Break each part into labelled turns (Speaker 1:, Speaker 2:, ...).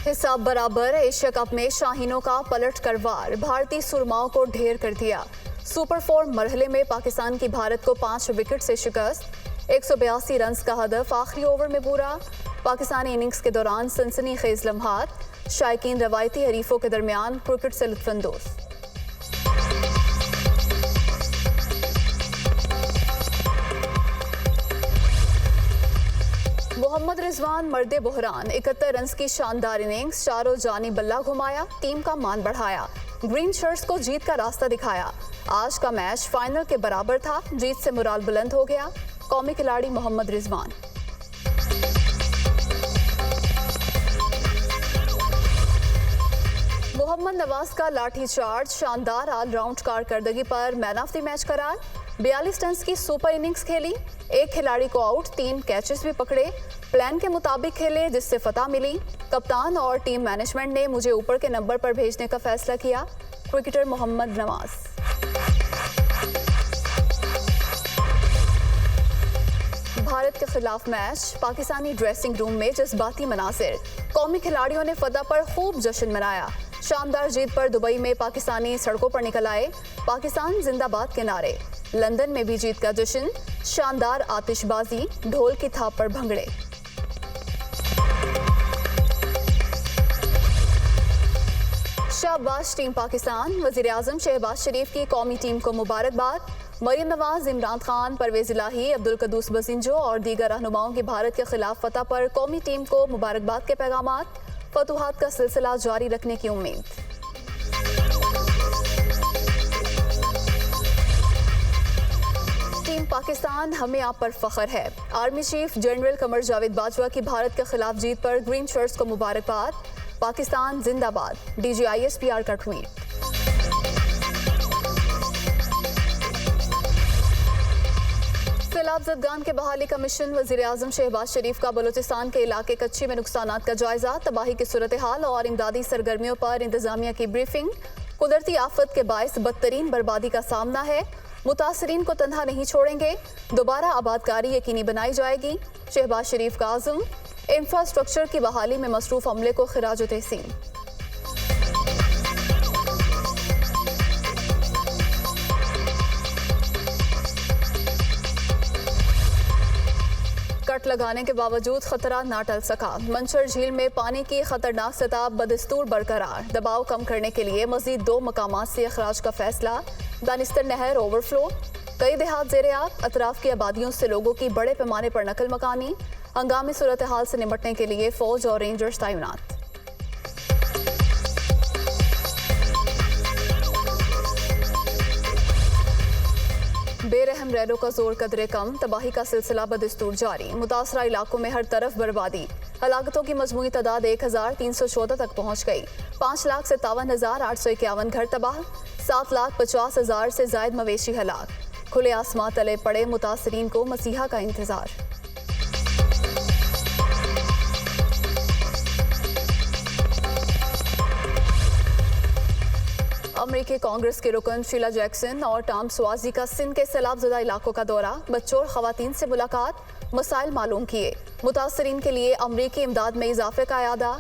Speaker 1: हिसाब बराबर। Asia cup में शाहीनों का पलट कर वार, भारतीय सुरमाओं को ढेर कर दिया। सुपर 4 मरहले में पाकिस्तान की भारत को 5 विकेट से शिकस्त। 182 रन का हदफ आखिरी ओवर में पूरा। पाकिस्तानी इनिंग्स के दौरान सनसनीखेज लम्हात, शायकीन रवायती हरीफों के दरमियान क्रिकेट से लुत्फानंदोज। मोहम्मद रिजवान मर्दे बहरान, 71 रन की शानदार इनिंग्स, चारों जानी बल्ला घुमाया, टीम का मान बढ़ाया, ग्रीन शर्ट्स को जीत का रास्ता दिखाया। आज का मैच फाइनल के बराबर था, जीत से मुराल बुलंद हो गया। कौमी खिलाड़ी मोहम्मद रिजवान। मोहम्मद नवाज का लाठी चार्ज, शानदार ऑलराउंड कारकर्दगी पर मैन ऑफ द मैच करार। 42 रन की सुपर इनिंग्स खेली, एक खिलाड़ी को आउट, 3 कैचेस भी पकड़े। प्लान के मुताबिक खेले, जिससे फतह मिली। कप्तान और टीम मैनेजमेंट ने मुझे ऊपर के नंबर पर भेजने का फैसला किया। क्रिकेटर मोहम्मद नवाज। भारत के खिलाफ मैच, पाकिस्तानी ड्रेसिंग रूम में जज्बाती मनासिर। कौमी खिलाड़ियों ने फतह पर खूब जश्न मनाया। शानदार जीत पर दुबई में पाकिस्तानी सड़कों पर निकल आए, पाकिस्तान जिंदाबाद के नारे। लंदन में भी जीत का जश्न, शानदार आतिशबाजी, ढोल की थाप पर भंगड़े। शाबाश टीम पाकिस्तान। वज़ीर आज़म शहबाज शरीफ की कौमी टीम को मुबारकबाद। मरियम नवाज, इमरान खान, परवेज इलाही, अब्दुल कदूस बसिंजो और दीगर रहनुमाओं की भारत के खिलाफ फतह पर कौमी टीम को मुबारकबाद के पैगामात। फतूहात का सिलसिला जारी रखने की उम्मीद। टीम पाकिस्तान, हमें आप पर फख्र है। Army chief general Qamar Javed Bajwa की भारत के खिलाफ जीत पर ग्रीन शर्ट्स को मुबारकबाद। पाकिस्तान जिंदाबाद, DGISPR का ट्वीट। सैलाब ज़दगान के बहाली का मिशन, वज़ीर आज़म शहबाज शरीफ का बलूचिस्तान के इलाके कच्ची में नुकसानात का जायजा, तबाही की सूरत हाल और इमदादी सरगर्मियों पर इंतजामिया की ब्रीफिंग। कुदरती आफत के बायस बदतरीन बर्बादी का सामना है, मुतासरीन को तन्हा नहीं छोड़ेंगे, दोबारा आबादकारी यकीनी बनाई जाएगी। शहबाज शरीफ का आज़म। इंफ्रास्ट्रक्चर की बहाली में मसरूफ अमले को खिराज तहसीन। कट लगाने के बावजूद खतरा ना टल सका। मंचर झील में पानी की खतरनाक सतह बदस्तूर बरकरार। दबाव कम करने के लिए मजीद 2 मकामात से अखराज का फैसला। दानिस्तर नहर ओवरफ्लो, कई देहात ज़ेरे आग। अतराफ की आबादियों से लोगों की बड़े पैमाने पर नकल मकानी। हंगामी सूरत हाल से निपटने के लिए फौज और रेंजर्स तैनात। बेरहम रैलों का जोर कदरे कम, तबाही का सिलसिला बदस्तूर जारी। मुतासरा इलाकों में हर तरफ बर्बादी। हलाकतों की मजमूई तादाद 1314 तक पहुँच गई। 5,57,851 घर तबाह, 7,50,000 से जायद मवेशी हलाक। खुले आसमां तले पड़े मुतासरीन को मसीहा का इंतजार। अमेरिकी कांग्रेस के रुकन शीला जैक्सन और टॉम स्वाजी का सिंध के सैलाबज़दा इलाकों का दौरा। बच्चों और खवातीन से मुलाकात, मसाइल मालूम किए। मुतासरीन के लिए अमेरिकी इमदाद में इजाफे का अयादा।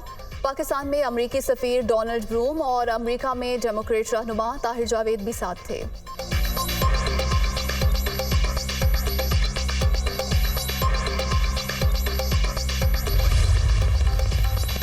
Speaker 1: पाकिस्तान में अमेरिकी सफ़ीर डोनाल्ड ब्रूम और अमेरिका में डेमोक्रेट रहनुमा ताहिर जावेद भी साथ थे।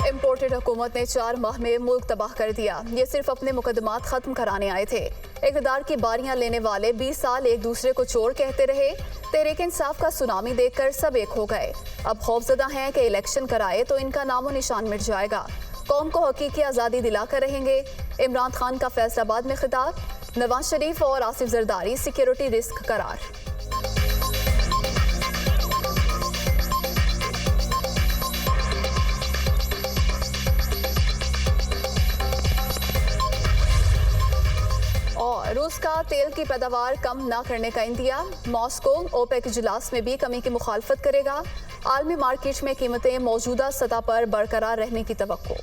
Speaker 1: इम्पोर्टेड हुकूमत ने 4 माह में मुल्क तबाह कर दिया। ये सिर्फ अपने मुकदमात खत्म कराने आए थे। इक़्तिदार की बारियां लेने वाले 20 साल एक दूसरे को चोर कहते रहे। तहरीक इंसाफ का सुनामी देखकर सब एक हो गए। अब खौफजदा हैं कि इलेक्शन कराए तो इनका नामो निशान मिट जाएगा। कौम को हकीकी आज़ादी दिलाकर रहेंगे। इमरान खान का फैसलाबाद में खिताब। नवाज शरीफ और आसिफ जरदारी सिक्योरिटी रिस्क करार। और रूस का तेल की पैदावार कम न करने का इंदिया। मॉस्को ओपेक इजलास में भी कमी की मुखालफत करेगा। आलमी मार्केट में कीमतें मौजूदा सतह पर बरकरार रहने की तवक्को।